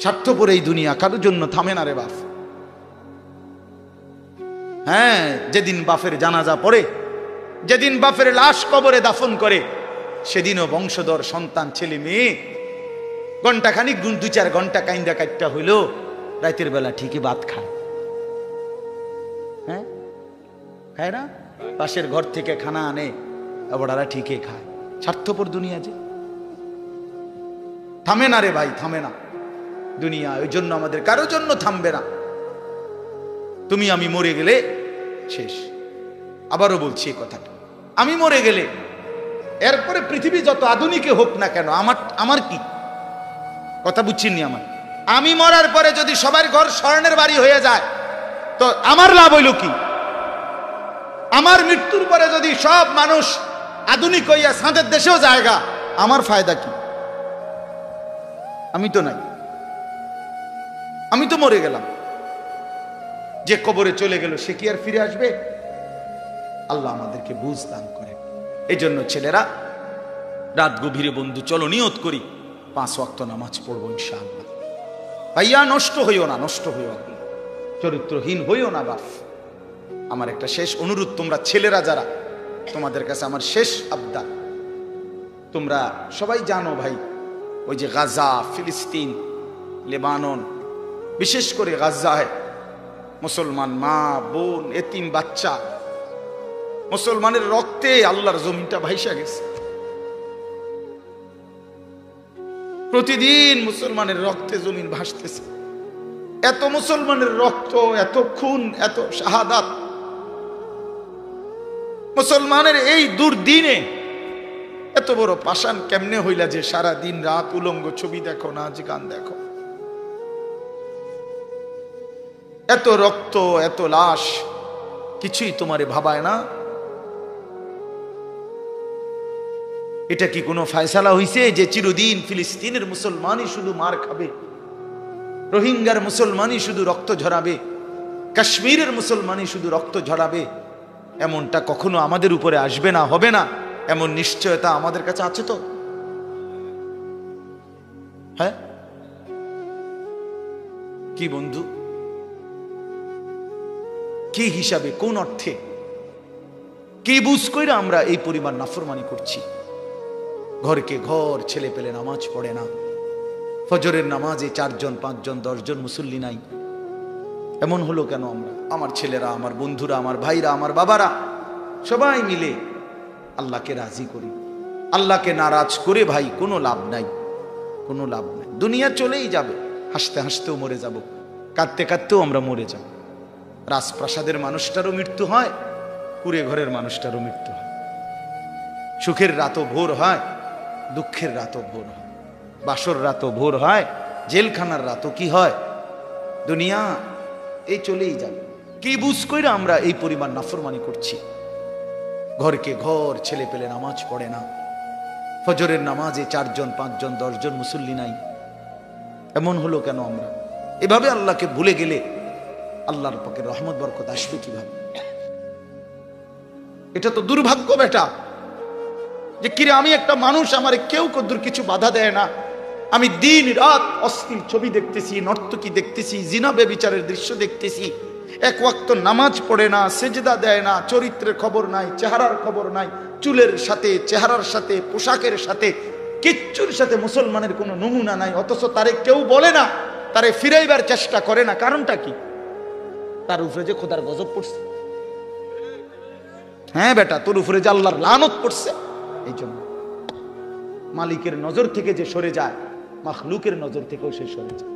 স্বার্থপর এই দুনিয়া, কারোর জন্য থামে না রে বাপ। হ্যাঁ, যেদিন বাপের জানাজা পড়ে, যেদিন বাপের লাশ কবরে দাফন করে, সেদিনও বংশধর সন্তান ছেলে মেয়ে ঘন্টাখানিক 2-4 ঘন্টা কাইন্দা কাটটা হইল, রাতের বেলা ঠিকই ভাত খায়। হ্যাঁ, খায় না? পাশের ঘর থেকে খানা আনে, ওরা ঠিকই খায়। স্বার্থপর দুনিয়া যে, থামে না রে ভাই, থামে না দুনিয়া। ওই জন্য আমাদের কারোর জন্য থামবে না। তুমি আমি মরে গেলে শেষ। আবারও বলছি এই কথাটা, আমি মরে গেলে এরপরে পৃথিবী যত আধুনিক হোক না কেন, আমার কি কথা বুঝছিনি? আমি মরার পরে যদি সবার ঘর স্বর্ণের বাড়ি হয়ে যায় তো আমার লাভ হইল কি? আমার মৃত্যুর পরে যদি সব মানুষ আধুনিক হইয়া সাঁদের দেশেও জায়গা, আমার ফায়দা কি? আমি তো নাই, আমি তো মরে গেলাম। যে কবরে চলে গেল সে কি আর ফিরে আসবে? আল্লাহ আমাদেরকে বুঝ দান করে। এই জন্য ছেলেরা, রাত গভীরে বন্ধু চলো নিয়ত করি 5 ওয়াক্ত নামাজ পড়বো ইনশাআল্লাহ। ভাইয়া নষ্ট হইও না, নষ্ট হইও না, চরিত্রহীন হইও না বাপ। আমার একটা শেষ অনুরোধ, তোমরা ছেলেরা যারা, তোমাদের কাছে আমার শেষ আবদার, তোমরা সবাই জানো ভাই, ওই যে গাজা, ফিলিস্তিন, লেবানন, বিশেষ করে গাজায় মুসলমান মা বোন, এতিম বাচ্চা, মুসলমানের রক্তে আল্লাহর জমিনটা ভাইসা গেছে। প্রতিদিন মুসলমানের রক্তে জমিন ভাসতেছে। এত মুসলমানের রক্ত, এত খুন, এত শাহাদাত, মুসলমানের এই দুর্দিনে এত বড় পাষাণ কেমনে হইলা যে সারা দিন রাত উলঙ্গ ছবি দেখো, নাচ গান দেখো? এত রক্ত, এত লাশ, কিছুই তোমারে ভাবায় না? এটা কি কোনো ফয়সালা হইছে যে চিরদিন ফিলিস্তিনের মুসলমানই শুধু মার খাবে, রোহিঙ্গার মুসলমানই শুধু রক্ত ঝরাবে, কাশ্মীরের মুসলমানই শুধু রক্ত ঝরাবে? এমনটা কখনো আমাদের উপরে আসবে না, হবে না, এমন নিশ্চয়তা আমাদের কাছে আছে তো? হ্যাঁ কি বন্ধু, কি হিসাবে, কোন অর্থে, কি বুঝ কইরা আমরা এই পরিমাণ নাফরমানি করছি? ঘরকে ঘর ছেলে পেলে নামাজ পড়ে না, ফজরের নামাজে 4 জন 5 জন 10 জন মুসল্লি নাই। এমন হলো কেন? আমরা, আমার ছেলেরা, আমার বন্ধুরা, আমার ভাইরা, আমার বাবারা সবাই মিলে আল্লাহকে রাজি করি। আল্লাহকে নারাজ করে ভাই কোনো লাভ নাই, কোনো লাভ নাই। দুনিয়া চলেই যাবে, হাসতে হাসতেও মরে যাব, কাঁদতে কাঁদতেও আমরা মরে যাব। রাজপ্রাসাদের মানুষটারও মৃত্যু হয়, কুড়ে ঘরের মানুষটারও মৃত্যু হয়। সুখের রাতও ভোর হয়, দুঃখের রাতও ভোর হয়, বাসর রাতও ভোর হয়, জেলখানার রাতও কি হয়? দুনিয়া এই চলেই যাবে। কি বুঝ কইরা আমরা এই পরিমাণ নাফরমানি করছি? ঘরকে ঘর ছেলে পেলে নামাজ পড়ে না, ফজরের নামাজে 4 জন 5 জন 10 জন মুসল্লি নাই। এমন হলো কেন? আমরা এভাবে আল্লাহকে ভুলে গেলে আল্লাহর পাকের রহমত বরকত আসবে কিভাবে? এটা তো দুর্ভাগ্য বেটা, যে কিরে আমি একটা মানুষ, আমার কেউ কদ্দুর কিছু বাধা দেয় না, আমি দিন রাত অশ্লীল ছবি দেখতেছি, নর্তকী দেখতেছি, জিনা বেবিচারের দৃশ্য দেখতেছি, 1 ওয়াক্ত নামাজ পড়ে না, সেজদা দেয় না, চরিত্রের খবর নাই, চেহারার খবর নাই, চুলের সাথে, চেহারার সাথে, পোশাকের সাথে, কিচ্ছুর সাথে মুসলমানের কোনো নমুনা নাই। অথচ তারে কেউ বলে না, তারে ফিরাইবার চেষ্টা করে না। কারণটা কি? তার উপরে যে খোদার গজব পড়ছে। হ্যাঁ বেটা, তোর উপরে যে আল্লাহর লানত পড়ছে। এই জন্য মালিকের নজর থেকে যে সরে যায়, মাখলুকের নজর থেকেও সে সরে যায়।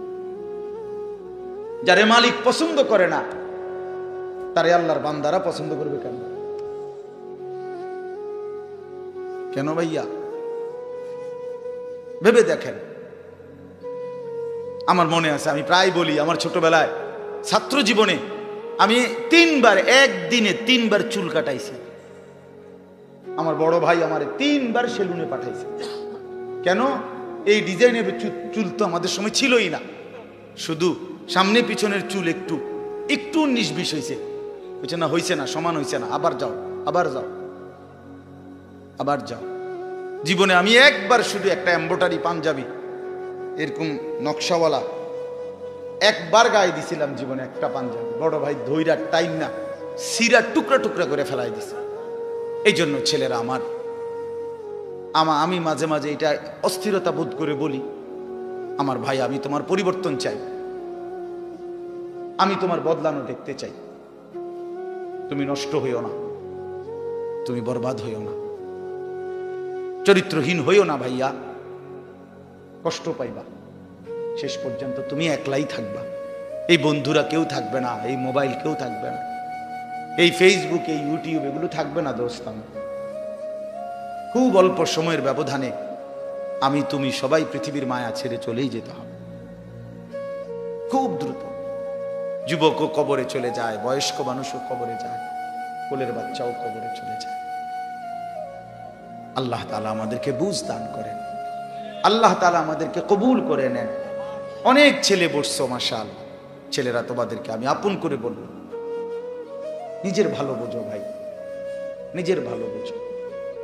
যারে মালিক পছন্দ করে না, তারে আল্লাহর বান্দারা পছন্দ করবে কেন? কেন ভাইয়া? ভেবে দেখেন। আমার মনে আছে, আমি প্রায় বলি, আমার ছোটবেলায় ছাত্র জীবনে আমি 3 বার, একদিনে 3 বার চুল কাটাইছি। আমার বড় ভাই আমারে 3 বার সেলুনে পাঠাইছে। কেন? এই ডিজাইনের চুল তো আমাদের সময় ছিলই না, শুধু সামনে পিছনের চুল একটু একটু 19-20 হয়েছে। হয়েছে না? হয়েছে না, সমান হয়েছে না, আবার যাও, আবার যাও, আবার যাও। জীবনে আমি একবার শুধু একটা এমব্রয়ডারি পাঞ্জাবি এরকম নকশাওয়ালা একবার গায়ে দিছিলাম জীবনে একটা পাঞ্জাবি, বড় ভাই ধইরা টাইম না সিরা টুকরা টুকরা করে ফেলাই দিছে। এই জন্য ছেলেরা আমি মাঝে মাঝে এটা অস্থিরতা বোধ করে বলি, আমার ভাই আমি তোমার পরিবর্তন চাই, আমি তোমার বদলানো দেখতে চাই। তুমি নষ্ট হইও না, তুমি বরবাদ হইও না, চরিত্রহীন হইও না ভাইয়া, কষ্ট পাইবা, শেষ পর্যন্ত তুমি একলাই থাকবা। এই বন্ধুরা কেউ থাকবে না, এই মোবাইল কেউ থাকবে না, এই ফেসবুক এই ইউটিউব এগুলো থাকবে না দোস্ত। খুব অল্প সময়ের ব্যবধানে আমি তুমি সবাই পৃথিবীর মায়া ছেড়ে চলেই যেতে হবে, খুব দ্রুত। যুবকও কবরে চলে যায়, বয়স্ক মানুষও কবরে যায়, কোলের বাচ্চাও কবরে চলে যায়। আল্লাহ তাআলা আমাদেরকে বুঝ দান করেন, আল্লাহ তাআলা আমাদেরকে কবুল করে নেন। অনেক ছেলে বসছো মাশাআল্লাহ, ছেলেরা তোমাদেরকে আমি আপন করে বলবো, নিজের ভালো বোঝো ভাই, নিজের ভালো বোঝো।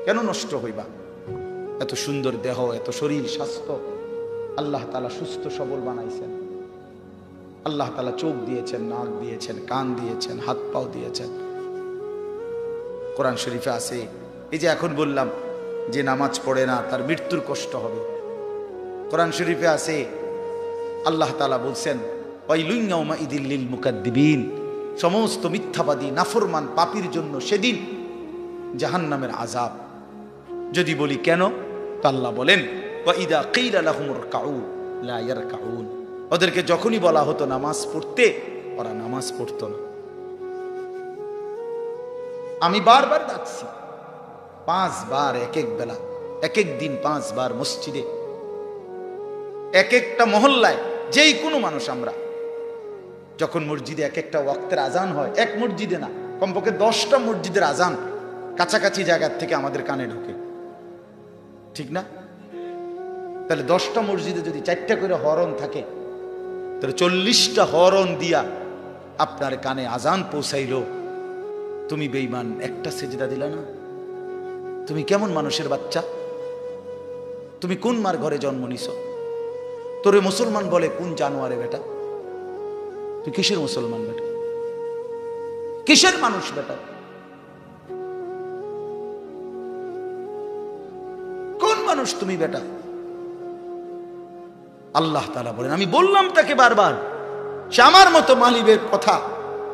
কেন নষ্ট হইবা? এত সুন্দর দেহ, এত শরীর স্বাস্থ্য আল্লাহ তাআলা সুস্থ সবল বানাইছেন। আল্লাহ তাআলা চোখ দিয়েছেন, নাক দিয়েছেন, কান দিয়েছেন, হাত পাও দিয়েছেন। কোরআন শরীফে আছে, এই যে এখন বললাম যে নামাজ পড়ে না তার মৃত্যুর কষ্ট হবে। কোরআন শরীফে আছে আল্লাহ তাআলা বলছেন ওয়াইলুন ইয়াউমাইযিল লিল মুকাদ্দিবিন, সমস্ত মিথ্যাবাদী নাফরমান পাপীর জন্য সেদিন জাহান্নামের আযাব। যদি বলি কেন, তো আল্লাহ বলেন ওয়াইদা কিলা লাহুমুর কাউ লা ইয়ারকাউন, ওদেরকে যখনই বলা হতো নামাজ পড়তে, ওরা নামাজ পড়তো না। আমি বারবার ডাকছি, 5 বার এক এক বেলা, এক এক দিন 5 বার মসজিদে, এক একটা মহল্লায়, যেই কোনো মানুষ আমরা যখন মসজিদে এক একটা ওয়াক্তের আজান হয়, এক মসজিদে না কমপক্ষে 10টা মসজিদের আজান কাছাকাছি জায়গার থেকে আমাদের কানে ঢোকে, ঠিক না? তাহলে 10টা মসজিদে যদি 4টা করে হরন থাকে, তাহলে 40টা হরন দিয়া আপনার কানে আজান পৌঁছাইলো। তুমি বেঈমান, একটা সেজদা দিলা না। তুমি কেমন মানুষের বাচ্চা? তুমি কোন মার ঘরে জন্ম নিছ? তোরে মুসলমান বলে কোন জানোয়ারে বেটা? তুই কিসের মুসলমান বেটা? কিসের মানুষ বেটা? কোন মানুষ তুমি বেটা? আল্লাহ তাআলা বলেন, আমি বললাম তাকে বারবার, সে আমার মতো মালিবের কথা,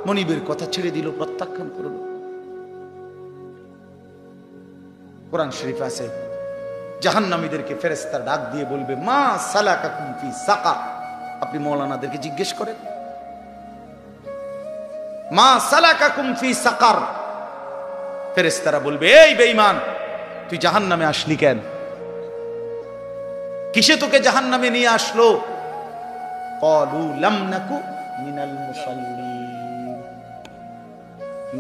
মনিবের কথা ছেড়ে দিল, প্রত্যাখ্যান করল। কোরআন শরীফ আছে জাহান্নামীদেরকে ফেরেশতা ডাক দিয়ে বলবে মা সালাকাকুম ফি সাকার। আপনি মাওলানাদেরকে জিজ্ঞেস করেন মা সালাকাকুম ফি সাকার, ফেরেশতারা বলবে এই বেঈমান তুই জাহান্নামে আসলি কেন? কিসে তোকে জাহান্নামে নিয়ে আসলো? ক্বালু লাম নাকু মিনাল মুসাল্লিন।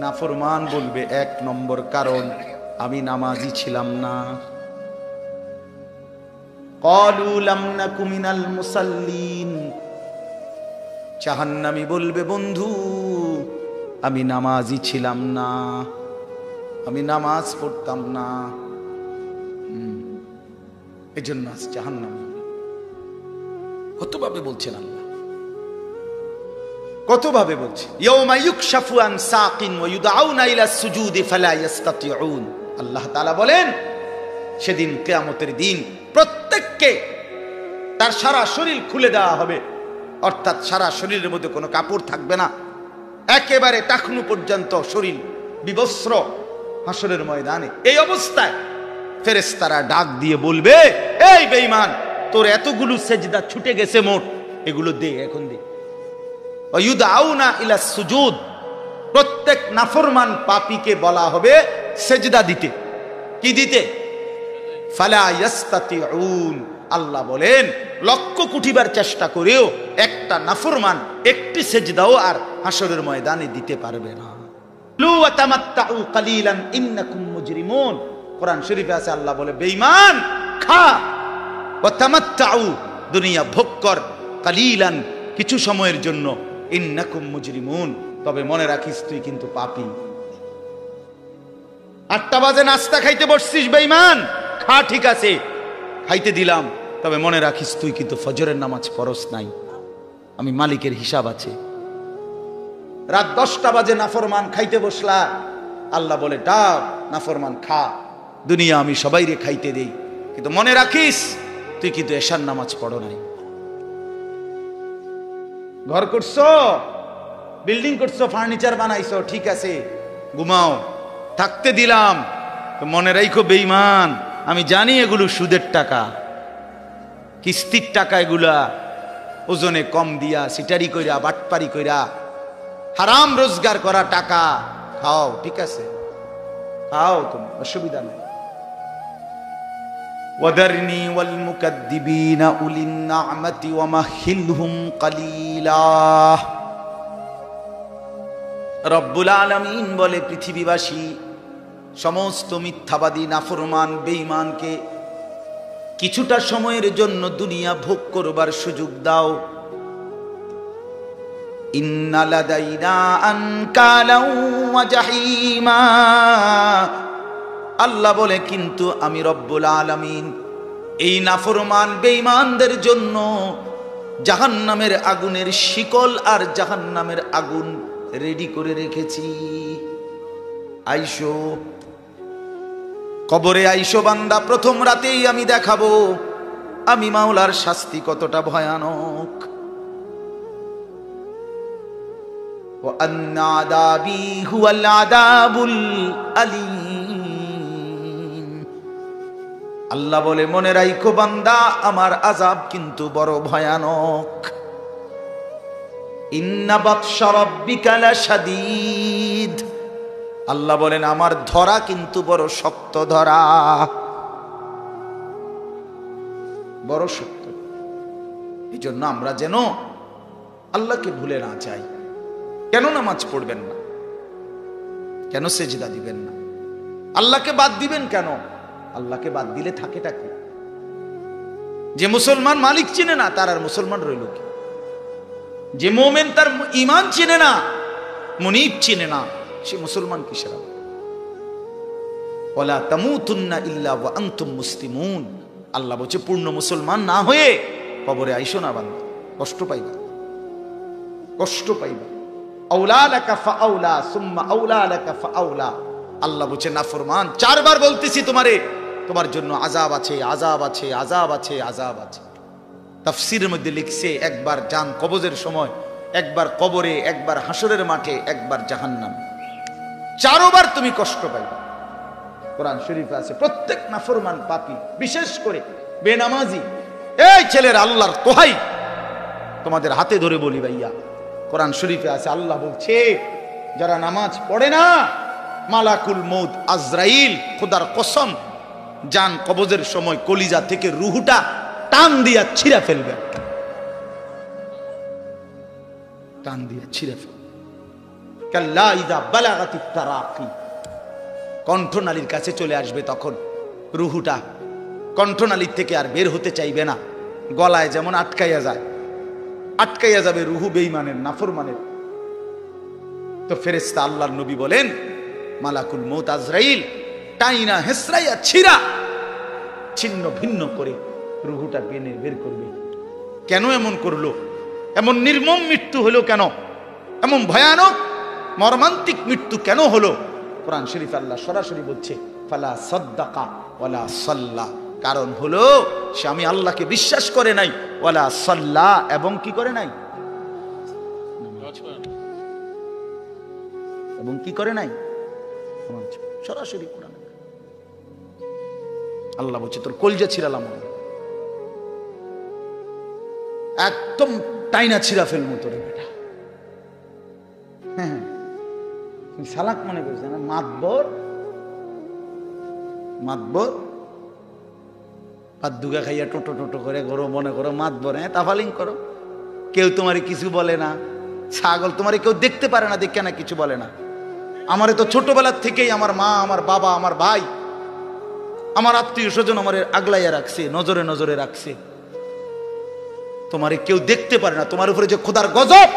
নাফরমান বলবে 1 নম্বর কারণ আমি নামাজি ছিলাম না। ক্বালু লাম নাকু মিনাল মুসাল্লিন। জাহান্নামী বলবে বন্ধু আমি নামাজি ছিলাম না, আমি নামাজ পড়তাম না, এজন্য আজ জাহান্নামী। কতভাবে বলছেন আল্লাহ, কতভাবে বলছেন। ইয়াউমা ইউকশাফু আন সাকিন ওয়া ইউদআউনা ইলা সুজুদি ফালা ইস্তাতিউন। আল্লাহ তাআলা বলেন সেদিন কিয়ামতের দিন প্রত্যেককে তার সারা শরীর খুলে দেওয়া হবে, অর্থাৎ সারা শরীরের মধ্যে কোনো কাপড় থাকবে না, একেবারে টাকনু পর্যন্ত শরীর বিবস্ত্র হাসরের ময়দানে। এই অবস্থায় ফেরেশতারা ডাক দিয়ে বলবে এই বেঈমান তোর এতগুলো সেজদা ছুটে গেছে মোট, এগুলো দে, এখন দে। ওয়া ইউদআউনা ইলা সুজুদ, প্রত্যেক নাফরমান পাপীকে বলা হবে সেজদা দিতে। কি দিতে? ফালা ইস্তাতিউন। আল্লাহ বলেন লক্ষ কোটিবার চেষ্টা করেও একটা নাফরমান একটি সেজদাও আর হাসরের ময়দানে দিতে পারবে না। লু ওয়া তামাত্তাউ কালিলান ইন্নাকুম মুজরিমুন। কোরআন শরীফে আছে আল্লাহ বলে বেঈমান খা, ওয়া তামাত্তাউ দুনিয়া ভোগ কর, কালিলান কিছু সময়ের জন্য, ইন্নাকুম মুজরিমুন তবে মনে রাখিস তুই কিন্তু পাপী। 8টা বাজে নাস্তা খাইতে বসছিস বেঈমান, খা ঠিক আছে খাইতে দিলাম, তবে মনে রাখিস তুই কিন্তু ফজরের নামাজ পড়স নাই। আমি মালিকের হিসাব আছে। রাত 10টা বাজে নাফরমান খাইতে বসলা, আল্লাহ বলে ডাক নাফরমান খা, দুনিয়া আমি সবাইরে খাইতে দেই, কিন্তু মনে রাখিস তুই কিন্তু এশার নামাজ পড়ো নাই। ঘর করছো, বিল্ডিং করছো, ফার্নিচার বানাইছো, ঠিক আছে ঘুমাও, থাকতে দিলাম, মনে রাখো বেঈমান আমি জানি এগুলো সুদের টাকা, কিস্তির টাকা, এগুলা ওজনে কম দিয়া সিটারি কইরা বাটপারি কইরা হারাম রোজগার করা টাকা, খাও ঠিক আছে খাও, তুমি অসুবিধা নেই। ওয়াদারনি ওয়াল মুকাদ্দিবিনা উলিন নি'মাতি ওয়া মাহিলহুম কালিলা। রব্বুল আলামিন বলে পৃথিবীবাসী সমস্ত মিথ্যাবাদী নাফরমান বেঈমানকে কিছুটা সময়ের জন্য দুনিয়া ভোগ করবার সুযোগ দাও। ইন্না লাদাইনা আনকালাও ওয়া জাহিমা, আল্লাহ বলে কিন্তু আমি রব্বুল আলামিন এই নাফরমান বেঈমানদের জন্য জাহান্নামের আগুনের শিকল আর জাহান্নামের আগুন রেডি করে রেখেছি। আইসো কবরে, আইসো বান্দা, প্রথম রাতেই আমি দেখাবো আমি মাওলার শাস্তি কতটা ভয়ানক। ওয়া আন্না আযাবি হুয়াল আযাবুল আলীম, আল্লাহ বলে মনে রাখো বান্দা আমার আযাব কিন্তু বড় ভয়ানক। ইন্না বাতশা রাব্বিকা লাশাদীদ, আল্লাহ বলেন আমার ধরা কিন্তু বড় শক্ত ধরা, বড় শক্ত। এই জন্য আমরা যেন আল্লাহকে ভুলে না যাই। কেন নামাজ পড়বেন না? কেন সেজদা দিবেন না? আল্লাহকে বাদ দিবেন কেন? আল্লাহকে বাদ দিলে থাকেটা কি? যে মুসলমান মালিক চিনে না তার আর মুসলমান রইল কি? যে মোমেন তার ঈমান চিনে না, মুনিব চিনে না, সে মুসলমান কিসের? ওয়ালা তামুতুন্না ইল্লা ওয়া আনতুম মুসলিমুন, আল্লাহ বলছে পূর্ণ মুসলমান না হয়ে কবরে আইসো না বান্দা, কষ্ট পাইবা, কষ্ট পাইবা। আউলা লাকা ফাআউলা সুম্মা আউলা লাকা ফাআউলা, আল্লাহ বলছে নাফরমান 4 বার বলতেছি তোমারে, তোমার জন্য আযাব আছে, আযাব আছে, আযাব আছে, আযাব আছে। তাফসীরের মধ্যে লিখছে একবার জান কবজের সময়, একবার কবরে, একবার হাসরের মাঠে, একবার জাহান্নাম, 4 বার তুমি কষ্ট পাইবা। কোরআন শরীফে আছে প্রত্যেক নাফরমান পাপী, বিশেষ করে বেনামাজি, এই ছেলের আল্লাহর তোহাই তোমাদের হাতে ধরে বলি ভাইয়া, কোরআন শরীফে আছে আল্লাহ বলছে যারা নামাজ পড়ে না, মালাকুল মউত আজরাইল খোদার কসম জান কবজের সময় কলিজা থেকে রুহুটা টান দিয়া ছিঁড়া ফেলবে, টান দিয়া ছিঁড়া ফেলবে। কাল্লা ইযা বালাগাতিত তারাকি, কণ্ঠনালীর কাছে চলে আসবে, তখন রুহুটা কণ্ঠনালীর থেকে আর বের হতে চাইবে না, গলায় যেমন আটকাইয়া যায়, আটকাইয়া যাবে রুহু বেঈমানের নাফরমানের। তো ফেরেশতা আল্লাহর নবী বলেন মালাকুল মউত আজরাইল টাইনা হেসরাইয়া ছিঁড়া ছিন্ন ভিন্ন করে রুহুটা টেনে বের করবে। কেন এমন করলো? এমন নির্মম মৃত্যু হলো কেন? এমন ভয়ানক মর্মান্তিক মৃত্যু কেন হলো? কোরআন শরীফ আল্লাহ সরাসরি বলছে ফালা সাদ্দাকা ওয়ালা সাল্লা, কারণ হলো সে আমি আল্লাহকে বিশ্বাস করে নাই, ওয়ালা সাল্লা, এবং কি করে নাই, এবং কি করে নাই, সরাসরি কোরআন আল্লাহ বলছে তোর কলজা ছিড়ালাম, একদম টাইনা ছিঁড়া ফেলমু তোরে বেটা। হ্যাঁ সালাক মনে করছে না, মাতবর মাতবর ভাত দুগা খাইয়া টোটো টোটো করে করো, মনে করো মাতবর, হ্যাঁ তাফালিং করো, কেউ তোমারে কিছু বলে না, ছাগল তোমারে কেউ দেখতে পারে না, দেখে না কিছু বলে না। আমারে তো ছোটবেলার থেকেই আমার মা, আমার বাবা, আমার ভাই, আমার আত্মীয় স্বজন আমারে আগলাইয়া রাখছে, নজরে নজরে রাখছে। তোমারে কেউ দেখতে পারে না, তোমার উপরে যে খোদার গজব,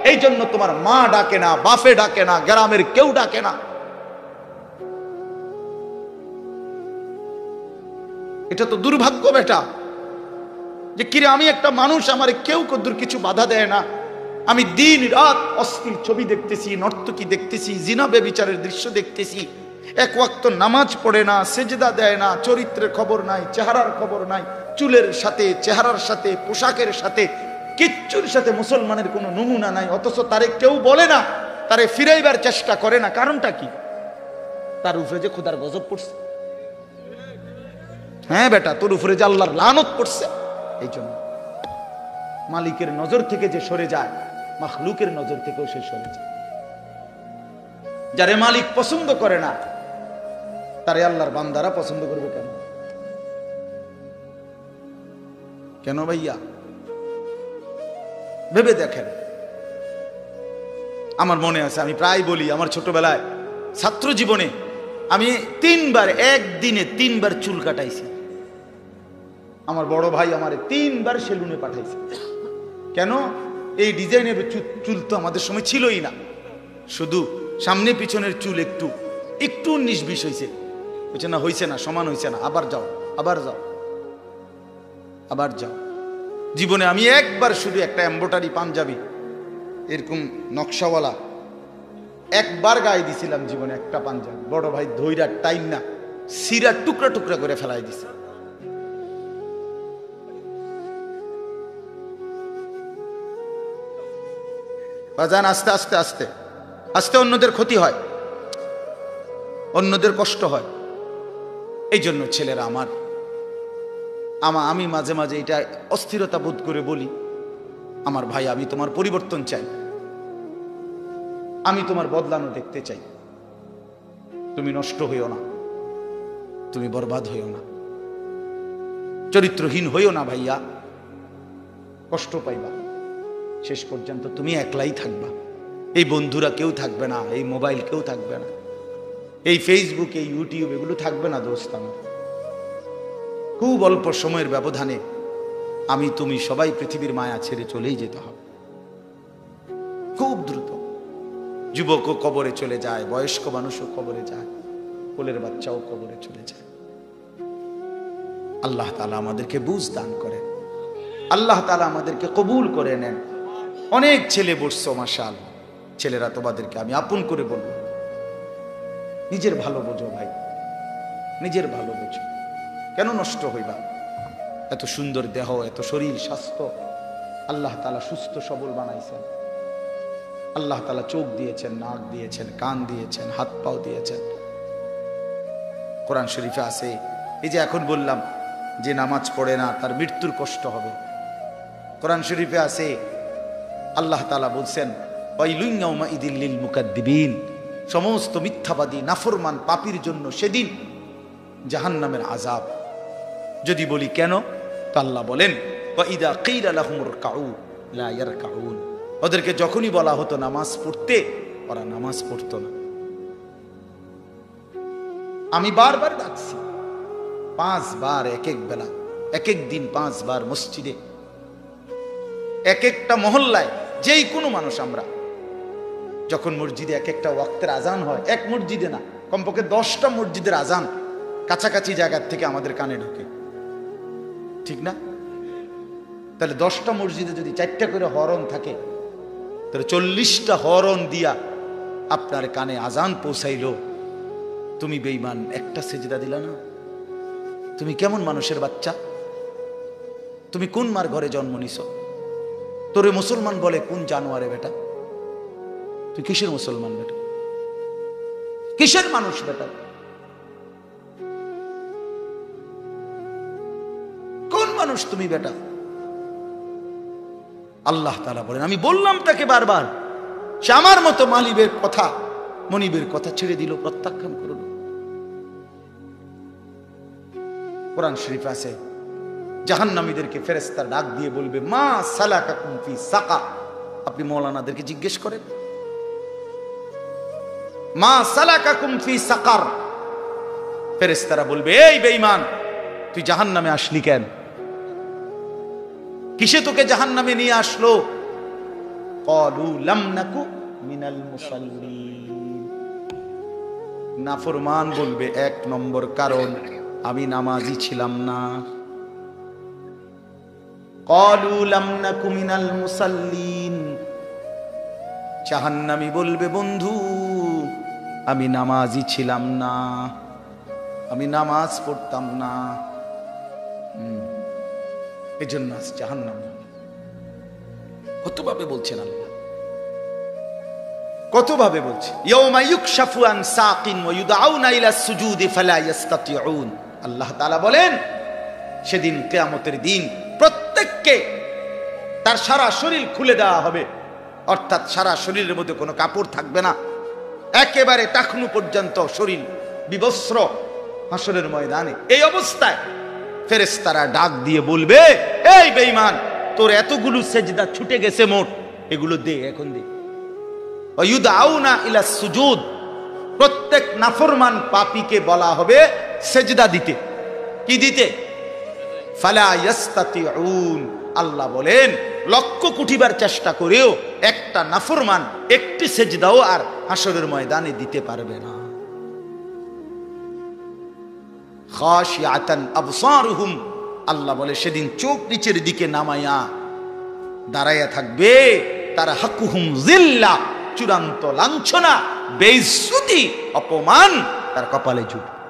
এই জন্য তোমার মা ডাকে না, বাপে ডাকে না, গ্রামের কেউ ডাকে না। এটা তো দুর্ভাগ্য বেটা, যে কিরে আমি একটা মানুষ, আমার কেউ কদ্দুর কিছু বাধা দেয় না, আমি দিন রাত অশ্লীল ছবি দেখতেছি, নর্তকী দেখতেছি, জিনা ব্যভিচারের দৃশ্য দেখতেছি, এক ওয়াক্ত নামাজ পড়ে না, সেজদা দেয় না, চরিত্রের খবর নাই, চেহারার খবর নাই, চুলের সাথে, চেহারার সাথে, পোশাকের সাথে, কিচ্ছুর সাথে মুসলমানের কোনো নমুনা নাই, অথচ তারে কেউ বলে না, তারে ফিরাইবার চেষ্টা করে না। কারণটা কি? তার উপরে যে খোদার গজব পড়ছে। হ্যাঁ বেটা, তোর উপরে যে আল্লাহর লানত পড়ছে। এই জন্য মালিকের নজর থেকে যে সরে যায়, মাখলুকের নজর থেকেও সে সরে যায়। যারে মালিক পছন্দ করে না, তারে আল্লাহর বান্দারা পছন্দ করবে কেন? কেন ভাইয়া? ভেবে দেখেন। আমার মনে আছে, আমি প্রায় বলি, আমার ছোটবেলায় ছাত্র জীবনে আমি 3 বার, একদিনে 3 বার চুল কাটাইছি। আমার বড় ভাই আমারে 3 বার সেলুনে পাঠাইছে। কেন? এই ডিজাইনের চুল তো আমাদের সময় ছিলই না, শুধু সামনে পিছনের চুল একটু একটু 19-20 হয়েছে। হয়েছে না? হয়েছে না, সমান হয়েছে না, আবার যাও, আবার যাও, আবার যাও। জীবনে আমি একবার শুধু একটা এমব্রয়ডারি পাঞ্জাবি এরকম নকশাওয়ালা একবার গায়ে দিছিলাম জীবনে, একটা পাঞ্জাবি। বড় ভাই ধৈরা টাইম না সিরা টুকরা টুকরা করে ফেলাই দিছে। বাজান, আস্তে আস্তে আস্তে আস্তে অন্যদের ক্ষতি হয়, অন্যদের কষ্ট হয়। এই জন্য ছেলেরা আমি মাঝে মাঝে এটা অস্থিরতা বোধ করে বলি, আমার ভাই, আমি তোমার পরিবর্তন চাই, আমি তোমার বদলানো দেখতে চাই। তুমি নষ্ট হইও না, তুমি বরবাদ হইও না, চরিত্রহীন হইও না ভাইয়া, কষ্ট পাইবা। শেষ পর্যন্ত তুমি একলাই থাকবা, এই বন্ধুরা কেউ থাকবে না, এই মোবাইল কেউ থাকবে না, এই ফেসবুক, এই ইউটিউব এগুলো থাকবে না। দোস্ত আমার, খুব অল্প সময়ের ব্যবধানে আমি তুমি সবাই পৃথিবীর মায়া ছেড়ে চলেই যেতে হবে, খুব দ্রুত। যুবকও কবরে চলে যায়, বয়স্ক মানুষও কবরে যায়, কোলের বাচ্চাও কবরে চলে যায়। আল্লাহ তাআলা আমাদেরকে বুঝ দান করেন, আল্লাহ তাআলা আমাদেরকে কবুল করে নেন। অনেক ছেলে বসছো, মাশাআল্লাহ। ছেলেরা, তোমাদেরকে আমি আপন করে বলবো, নিজের ভালো বোঝো ভাই, নিজের ভালো বোঝো। কেন নষ্ট হইবা? এত সুন্দর দেহ, এত শরীর স্বাস্থ্য আল্লাহ তাআলা সুস্থ সবল বানাইছেন। আল্লাহ তাআলা চোখ দিয়েছেন, নাক দিয়েছেন, কান দিয়েছেন, হাত পাও দিয়েছেন। কোরআন শরীফে আছে, এই যে এখন বললাম যে নামাজ পড়ে না তার মৃত্যুর কষ্ট হবে। কোরআন শরীফে আছে, আল্লাহ তাআলা বলছেন, ওয়াইলুন ইয়াউমাইযিল লিল মুকাদ্দিবিন, সমস্ত মিথ্যাবাদী নাফরমান পাপীর জন্য সেদিন জাহান্নামের আযাব। যদি বলি কেন, তো আল্লাহ বলেন, ওয়াইদা কিলা লাহুমুর কাউ লা ইয়ারকাউন, ওদেরকে যখনই বলা হতো নামাজ পড়তে, ওরা নামাজ পড়তো না। আমি বারবার ডাকছি, 5 বার এক এক বেলা, এক এক দিন 5 বার মসজিদে, এক একটা মহল্লায়, যেই কোনো মানুষ আমরা যখন মসজিদে এক একটা ওয়াক্তের আজান হয়, এক মসজিদে না, কমপক্ষে 10টা মসজিদের আজান কাছাকাছি জায়গার থেকে আমাদের কানে ঢোকে, ঠিক না? তাহলে 10টা মসজিদে যদি 4টা করে হরন থাকে, তাহলে 40টা হরন দিয়া আপনার কানে আজান পৌঁছাইল। তুমি বেঈমান, একটা সেজদা দিলা না। তুমি কেমন মানুষের বাচ্চা? তুমি কোন মার ঘরে জন্ম নিছ? তোরে মুসলমান বলে কোন জানোয়ারে বেটা? তুই কিসের মুসলমান বেটা? কিসের মানুষ বেটা? কোন মানুষ তুমি বেটা? আল্লাহ তাআলা বলেন, আমি বললাম তাকে বারবার, সে আমার মতো মালিবের কথা, মনিবের কথা ছেড়ে দিল, প্রত্যাখ্যান করল। কোরআন শরীফ আছে, জাহান্নামীদেরকে ফেরেশতা ডাক দিয়ে বলবে, মা সালাকাকুম ফি সাকার। আপনি মাওলানাদেরকে জিজ্ঞেস করেন, মা সালাকাকুম ফি সাকার। ফেরেশতারা বলবে, এই বেঈমান, তুই জাহান্নামে আসলি কেন? কিসে তোকে জাহান্নামে নিয়ে আসলো? ক্বালু লাম নাকু মিনাল মুসাল্লিন। নাফরমান বলবে, 1 নম্বর কারণ, আমি নামাজি ছিলাম না। ক্বালু লাম নাকু মিনাল মুসাল্লিন, জাহান্নামী বলবে বন্ধু আমি নামাজি ছিলাম না, আমি নামাজ পড়তাম না, এজন্য আজ জাহান্নামী। কতভাবে বলছেন আল্লাহ, কতভাবে বলছে। ইয়াউমা ইউকশাফু আন সাকিন ওয়া ইউদআউনা ইলা সুজুদি ফালা ইস্তাতিউন। আল্লাহ তাআলা বলেন সেদিন কিয়ামতের দিন প্রত্যেককে তার সারা শরীর খুলে দেওয়া হবে, অর্থাৎ সারা শরীরের মধ্যে কোনো কাপড় থাকবে না, একেবারে টাকনু পর্যন্ত শরীর বিবস্ত্র হাসরের ময়দানে। এই অবস্থায় ফেরেশতারা ডাক দিয়ে বলবে, এই বেঈমান তোর এতগুলো সেজদা ছুটে গেছে মোট, এগুলো দে, এখন দে। ওয়ায়ুদআউনা ইলা সুজুদ, প্রত্যেক নাফরমান পাপীকে বলা হবে সেজদা দিতে। কি দিতে? ফালা ইস্তাতিউন। আল্লাহ বলেন লক্ষ কোটিবার চেষ্টা করেও একটা নাফরমান একটি সেজদাও আর হাসরের ময়দানে দিতে পারবে না। খাশিয়াতান আবসারুহুম, আল্লাহ বলে সেদিন চোখ নিচের দিকে নামায়া দাঁড়াইয়া থাকবে, তারা হাকুহুম জিল্লা, চূড়ান্ত লাঞ্ছনা, বেইজ্জতি, অপমান তার কপালে জুটবে।